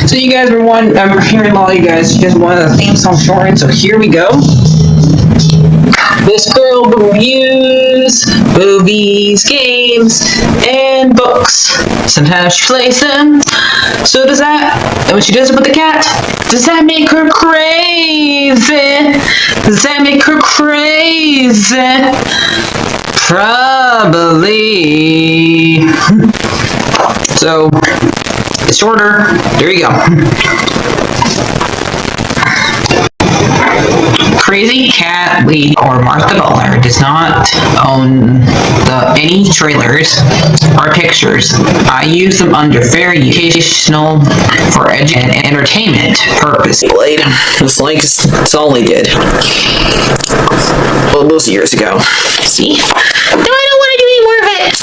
So you guys were I'm hearing all you guys wanted the theme song shortened, so here we go. This girl reviews movies, games, and books. Sometimes she plays them. So does that. And when she does it with the cat, does that make her crazy? Does that make her crazy? Probably. So, it's shorter. There you go. CrazyCatLady or Martha Butler does not own any trailers or pictures. I use them under fair educational for and entertainment purpose. It's like it's all they did. Well, those years ago. See? No, I don't want to do any more of it.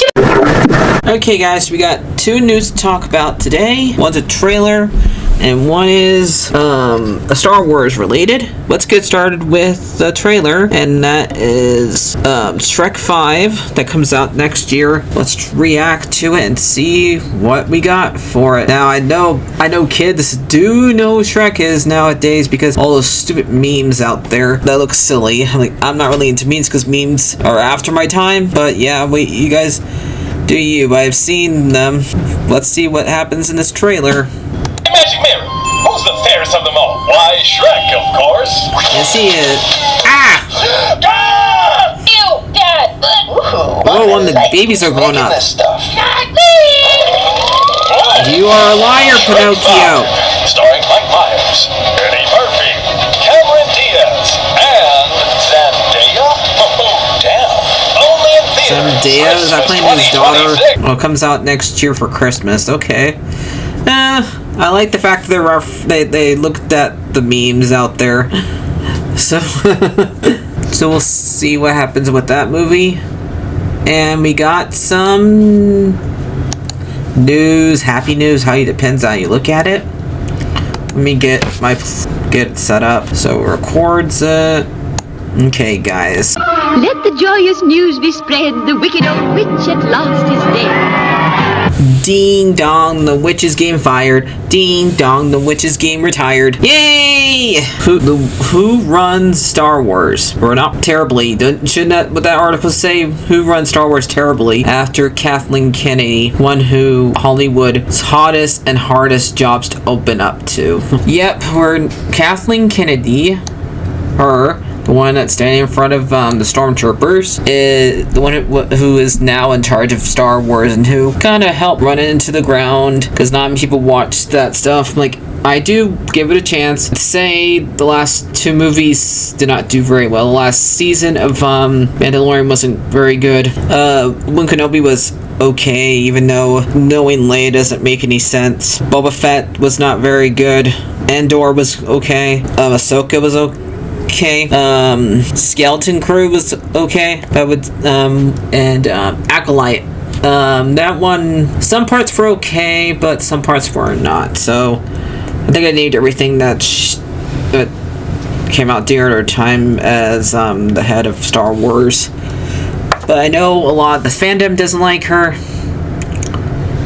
Okay, guys, we got two news to talk about today. One's a trailer, and one is a Star Wars related. Let's get started with the trailer, and that is Shrek 5 that comes out next year. Let's react to it and see what we got for it. Now, I know kids do know Shrek is nowadays because all those stupid memes out there that look silly. I'm not really into memes because memes are after my time, but yeah, you guys do you. I've seen them. Let's see what happens in this trailer. Magic mirror. Who's the fairest of them all? Why, Shrek, of course. Yes, he is. Ah! Ew, Dad! Oh, when the babies are growing up. You are a liar, Pinocchio. Starring Mike Myers, Eddie Murphy, Cameron Diaz, and Zendaya. Oh, damn. Only in theaters. Zendaya? Is that playing his daughter? Well, it comes out next year for Christmas. Okay. I like the fact that they looked at the memes out there. So, so we'll see what happens with that movie. And we got some news, happy news. How it depends on how you look at it. Let me get it set up so it records it. Okay, guys. Let the joyous news be spread. The wicked old witch at last is dead. Ding dong, the witch's game fired. Ding dong, the witch's game retired. Yay! Who runs Star Wars? Or not terribly. Shouldn't that article say who runs Star Wars terribly after Kathleen Kennedy, one who Hollywood's hottest and hardest jobs to open up to? Yep, we're Kathleen Kennedy. Her. The one that's standing in front of the stormtroopers is the one who is now in charge of Star Wars and who kind of helped run it into the ground because not many people watch that stuff. I do give it a chance. I'd say the last two movies did not do very well. The last season of Mandalorian wasn't very good. When Kenobi was okay, even though knowing Leia doesn't make any sense. Boba Fett was not very good. Andor was okay. Ahsoka was okay. Skeleton Crew was okay. And Acolyte. That one, some parts were okay, but some parts were not. So I think I named everything that came out during her time as the head of Star Wars. But I know a lot of the fandom doesn't like her.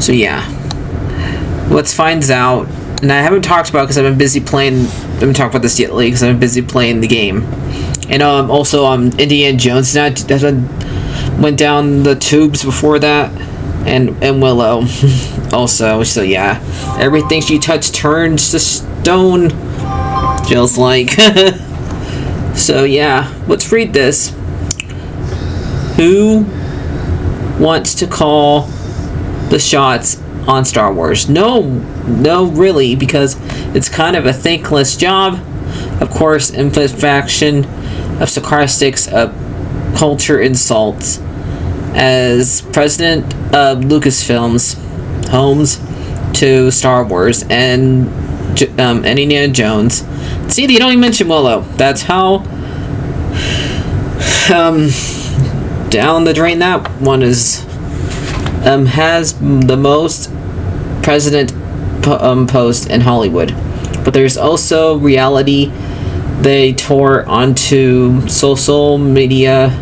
So yeah, let's find out. And I haven't talked about because I've been busy playing. I haven't talked about this yet lately because I've been busy playing the game. And also Indiana Jones. That went down the tubes before that, and Willow also. So yeah, everything she touched turns to stone. Feels like. So yeah, let's read this. Who wants to call the shots on Star Wars? No, really, because it's kind of a thankless job. Of course, imperfection of sarcastics, culture insults. As president of Lucasfilms, homes to Star Wars and Indiana Jones. See, they don't even mention Willow. That's how down the drain that one is. Has the most president post in Hollywood. But there's also reality. They tore onto social media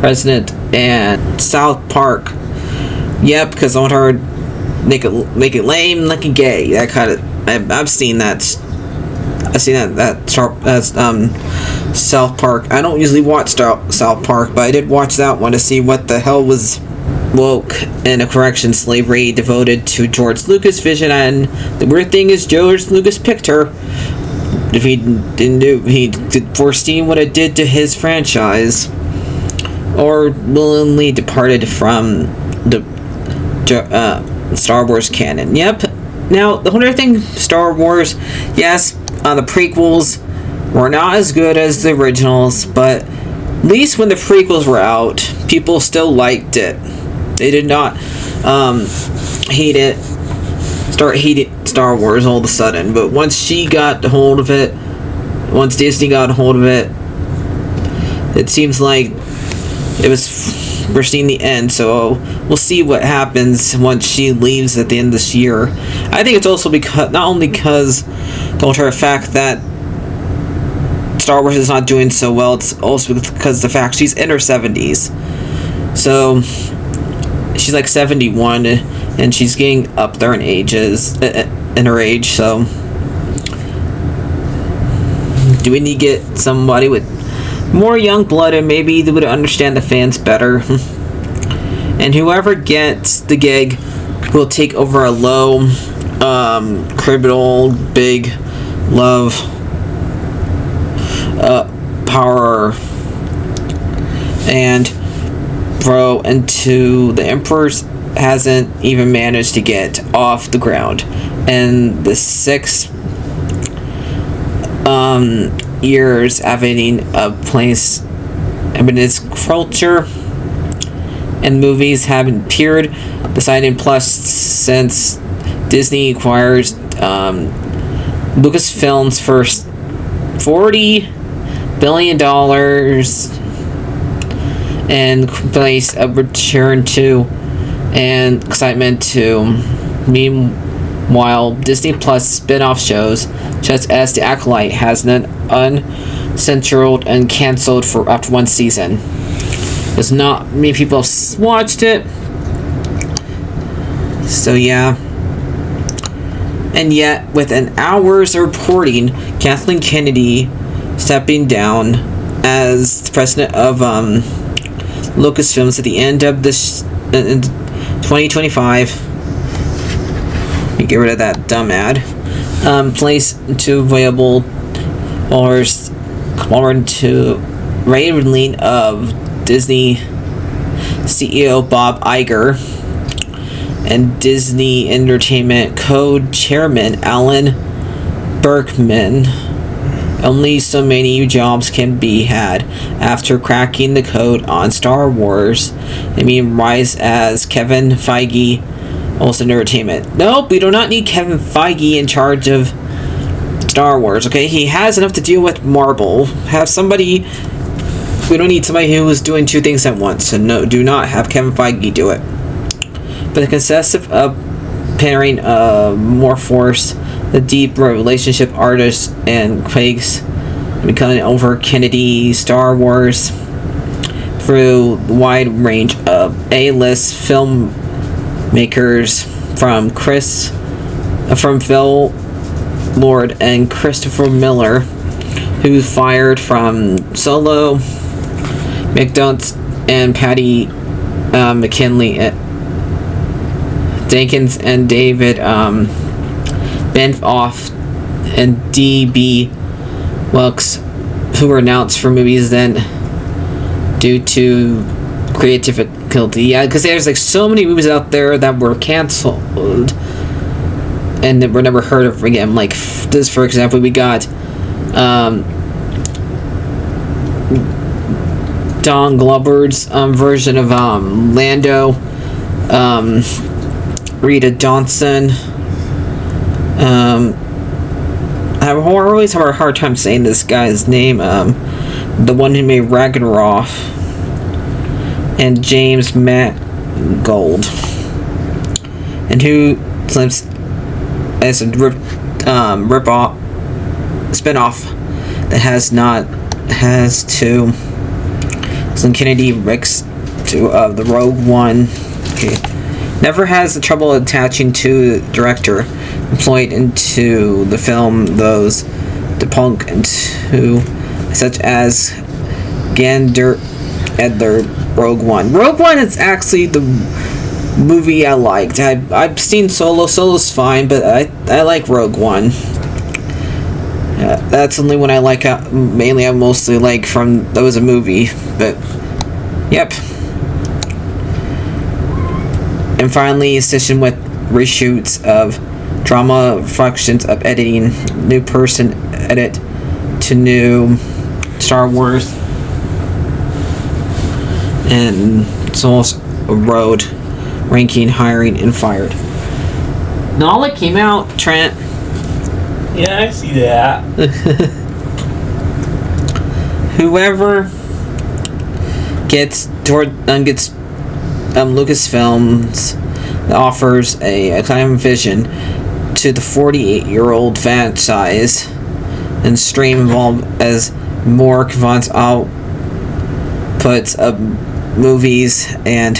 president and South Park. Yep, because I want her make it lame, like a gay, that kind of I've seen that. I've seen that South Park. I don't usually watch South Park, but I did watch that one to see what the hell was woke in a correction slavery devoted to George Lucas' vision. And the weird thing is, George Lucas picked her. If he didn't do, he could foresee what it did to his franchise, or willingly departed from the Star Wars canon. Yep. Now, the whole thing, Star Wars, yes, the prequels were not as good as the originals, but at least when the prequels were out, people still liked it. They did not start hating Star Wars all of a sudden. But once she got a hold of it, once Disney got a hold of it, it seems like we're seeing the end. So we'll see what happens once she leaves at the end of this year. I think it's also because, not only because the fact that Star Wars is not doing so well, it's also because of the fact she's in her 70s. So she's like 71, and she's getting up there in her age. So do we need to get somebody with more young blood, and maybe they would understand the fans better? And whoever gets the gig will take over a low, criminal, big love, power, and grow into the Emperor's hasn't even managed to get off the ground. And the 6 years having a place, I mean, its culture and movies haven't appeared. Deciding Plus since Disney acquires Lucasfilms for $40 billion and place a return to and excitement to. Meanwhile, Disney Plus spin-off shows such as The Acolyte has been uncensored and cancelled for after 1 season. There's not many people have watched it, so yeah. And yet, within hours of reporting, Kathleen Kennedy stepping down as the president of Lucasfilms at the end of this 2025. Let me get rid of that dumb ad. Place to available dollars to Raven of Disney CEO Bob Iger and Disney Entertainment co-chairman Alan Berkman. Only so many jobs can be had after cracking the code on Star Wars. I mean, rise as Kevin Feige, also Entertainment. Nope, we do not need Kevin Feige in charge of Star Wars, okay? He has enough to deal with Marvel. Have somebody... We don't need somebody who is doing 2 things at once. So no, do not have Kevin Feige do it. But the consensus of pairing more force, the deep relationship artists and Craig's becoming over Kennedy Star Wars through the wide range of A-list filmmakers from Phil Lord and Christopher Miller, who's fired from Solo, McDonald's, and Patty McKinley Jenkins and David Benioff and D.B. Welks, who were announced for movies then due to creative difficulty. Yeah, because there's like so many movies out there that were canceled and that were never heard of again. Like this, for example, we got Don Glover's version of Lando, Rita Johnson. I always have a hard time saying this guy's name. The one who made Ragnarok, and James Mangold, and who lives as a rip-off spin-off that has to Kennedy Ricks to the Rogue One. Okay. Never has the trouble attaching to the director. employed into the film those debunk into such as Gander Edler Rogue One. Rogue One is actually the movie I liked. I've seen Solo. Solo's fine, but I like Rogue One. That's the only one I like. Mainly, I mostly like from that was a movie. But yep. And finally, a session with reshoots of drama, reflections of editing, new person edit to new Star Wars, and Souls Road ranking, hiring, and fired. Now all that came out, Trent. Yeah, I see that. Whoever gets Lucasfilms offers a kind of vision to the 48-year-old franchise and stream involved as more advanced outputs of movies and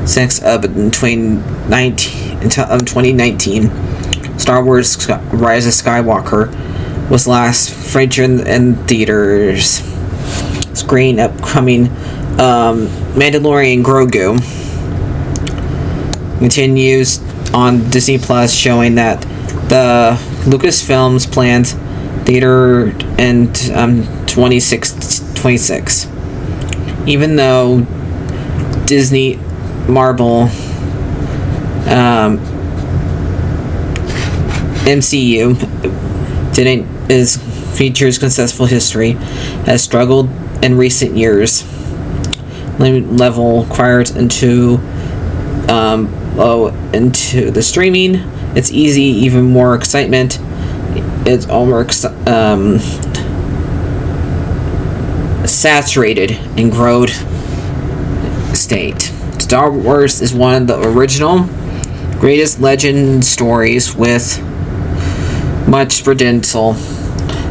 sex of 2019. Star Wars Rise of Skywalker was last featured in theaters. Screen upcoming Mandalorian Grogu continues on Disney Plus, showing that the Lucasfilms plans theater in 26. Even though Disney Marvel MCU features successful history has struggled in recent years. Level acquired into the streaming. It's easy, even more excitement. It's almost saturated in growth state. Star Wars is one of the original greatest legend stories with much credential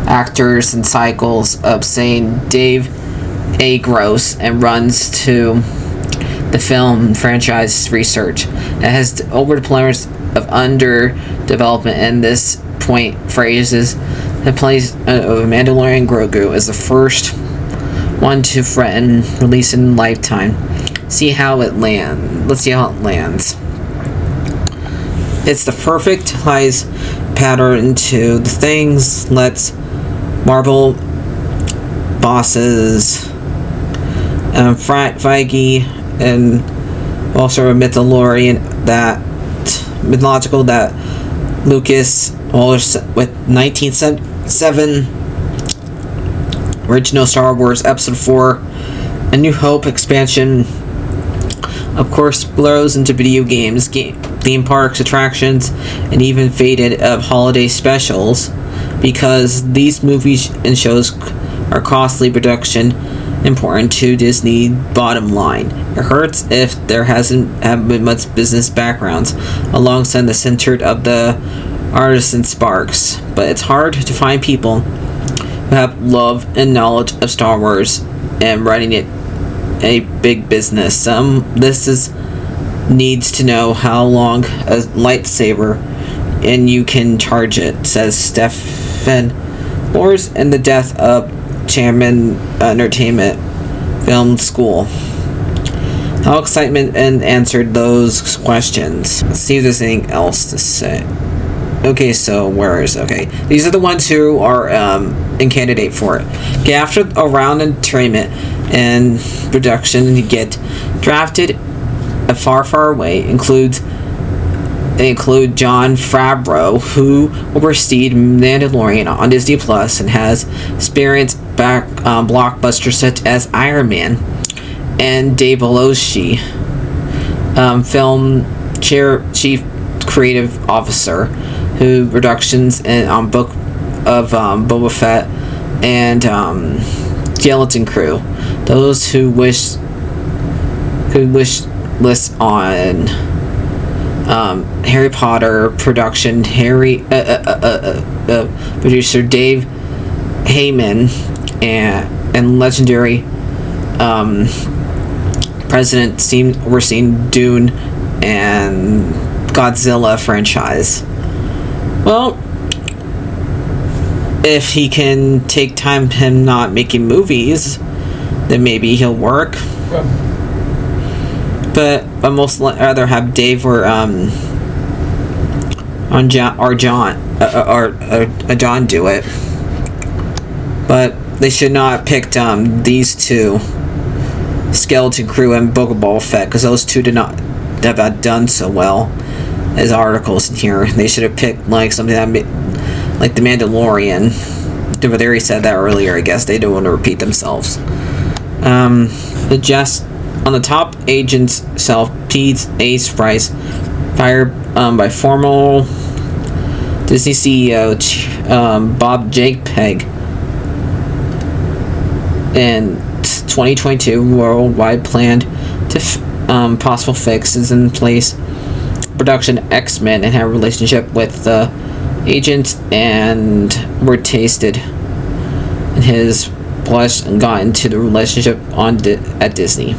actors and cycles of saying Dave A. Gross and runs to the film franchise research. It has overdeployments of underdevelopment, and this point phrases the place of Mandalorian Grogu as the first one to threaten release in lifetime. Let's see how it lands. It's the perfect ties pattern into the things lets Marvel bosses Feige and also a mythological that Lucas with 1977 original Star Wars Episode 4 A New Hope expansion of course blows into video games, theme parks, attractions, and even faded of holiday specials, because these movies and shows are costly production important to Disney bottom line. It hurts if there hasn't been much business backgrounds alongside the center of the artisan sparks, but it's hard to find people who have love and knowledge of Star Wars and running it a big business. Needs to know how long a lightsaber and you can charge it, says Stephen Lors in the death of Chairman Entertainment Film School. How excitement and answered those questions. Let's see if there's anything else to say. Okay, so where is these are the ones who are in candidate for it. Okay, after a round of training and production, you get drafted a far away. Include Jon Favreau, who overseed Mandalorian on Disney Plus and has experienced back blockbusters such as Iron Man, and Dave Filoni, film chief creative officer, who productions on Book of Boba Fett and Skeleton Crew. Those who wish list on Harry Potter production, producer Dave Heyman and legendary president overseeing Dune and Godzilla franchise. Well, if he can take time him not making movies, then maybe he'll work. But I'd most rather have Dave or John do it. But they should not pick these two, Skeleton Crew and Boba Fett, because those two did not have done so well as articles in here. They should have picked like something that like The Mandalorian. But they already said that earlier. I guess they don't want to repeat themselves. On the top agent's self, Pete's Ace Price, fired by former Disney CEO Bob JPEG in 2022. Worldwide planned to possible fixes in place. Production X-Men and had a relationship with the agent and were tasted in his blush and got into the relationship at Disney.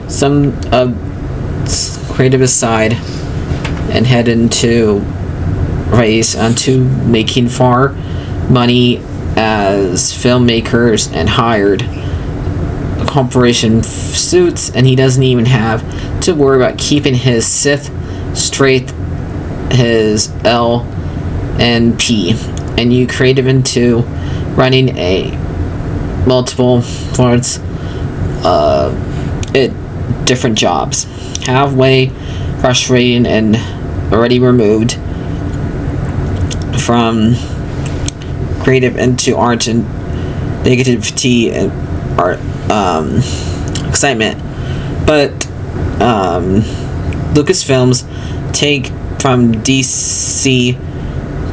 Some creative aside and head into race onto making far money as filmmakers and hired corporation suits, and he doesn't even have to worry about keeping his Sith straight, his L and P, and you creative into running a multiple parts different jobs, halfway frustrating and already removed from creative into art and negativity and art excitement. But Lucasfilms take from DC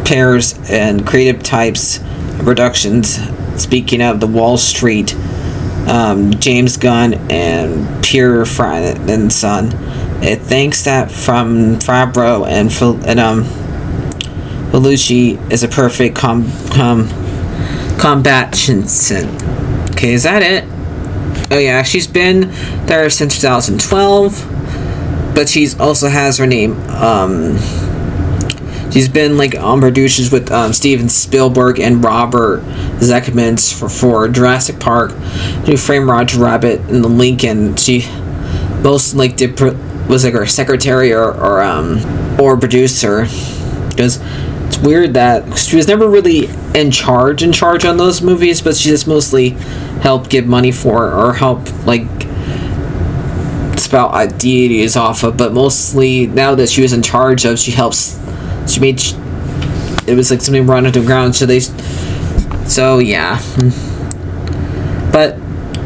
pairs and creative types of productions. Speaking of the Wall Street, James Gunn and Pierre and Son, it thinks that from Favreau and Belushi is a perfect combatant. Okay, is that it? Oh yeah, she's been there since 2012, but she's also has her name. She's been like on producers with Steven Spielberg and Robert Zemeckis for Jurassic Park, New Frame, Roger Rabbit, and the Lincoln. She most like was like her secretary or producer, because it's weird that she was never really in charge on those movies, but she just mostly helped give money for or help like spout ideas off of. But mostly now that she was in charge of, she helps. She made it was like something run into the ground. So yeah. But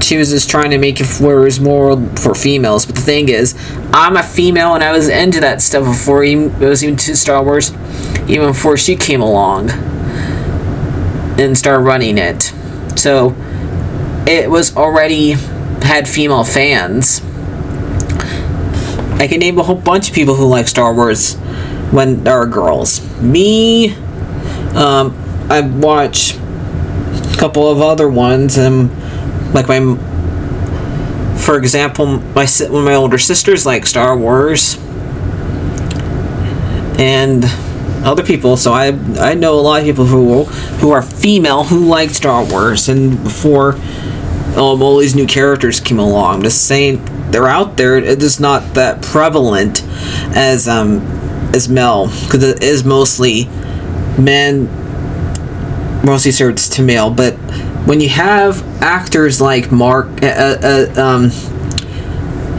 she was just trying to make it where it was more for females. But the thing is, I'm a female and I was into that stuff before it was even to Star Wars, even before she came along and started running it. So it was already had female fans. I can name a whole bunch of people who like Star Wars when there are girls. Me, I watch a couple of other ones, like for example, one of my older sisters like Star Wars, and other people. So I know a lot of people who are female who like Star Wars, and before all these new characters came along. Just saying, they're out there. It is not that prevalent as male, because it is mostly men, mostly serves to male. But when you have actors like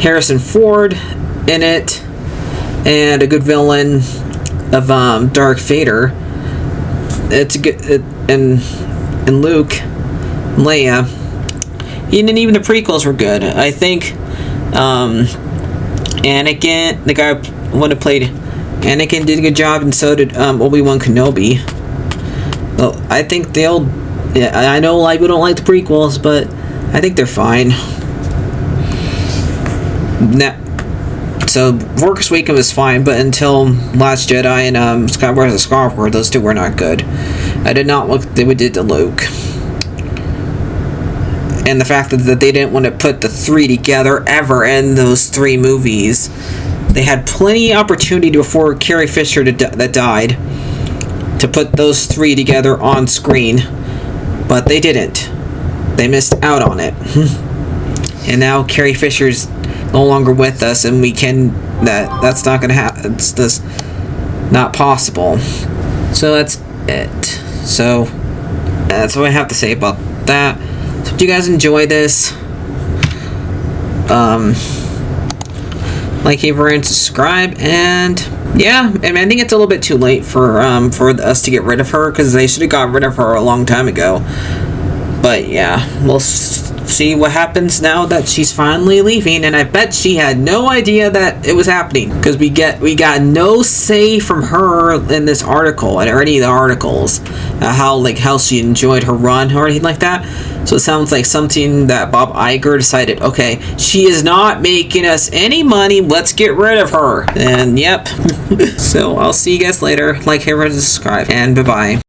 Harrison Ford in it, and a good villain of Darth Vader, it's good, and Luke, and Leia, and even the prequels were good. I think Anakin, the guy who played Anakin, did a good job, and so did Obi-Wan Kenobi. Well, I think I know a lot of people don't like the prequels, but I think they're fine. So Force Awakens was fine, but until Last Jedi and Skywalker, those two were not good. I did not like they did to Luke. And the fact that they didn't want to put the three together ever in those three movies. They had plenty of opportunity before Carrie Fisher that died. to put those three together on screen, but they didn't. They missed out on it. And now Carrie Fisher's no longer with us, and that's not gonna happen. It's just not possible. So that's it. So that's what I have to say about that. So if you guys enjoy this, like, favorite, and subscribe, and yeah, and I think it's a little bit too late for us to get rid of her, because they should have got rid of her a long time ago. But yeah, we'll see what happens now that she's finally leaving, and I bet she had no idea that it was happening, because we got no say from her in this article or any of the articles how she enjoyed her run or anything like that. So it sounds like something that Bob Iger decided, okay, she is not making us any money, let's get rid of her. And yep. So I'll see you guys later. Like, favorite, subscribe, and bye bye.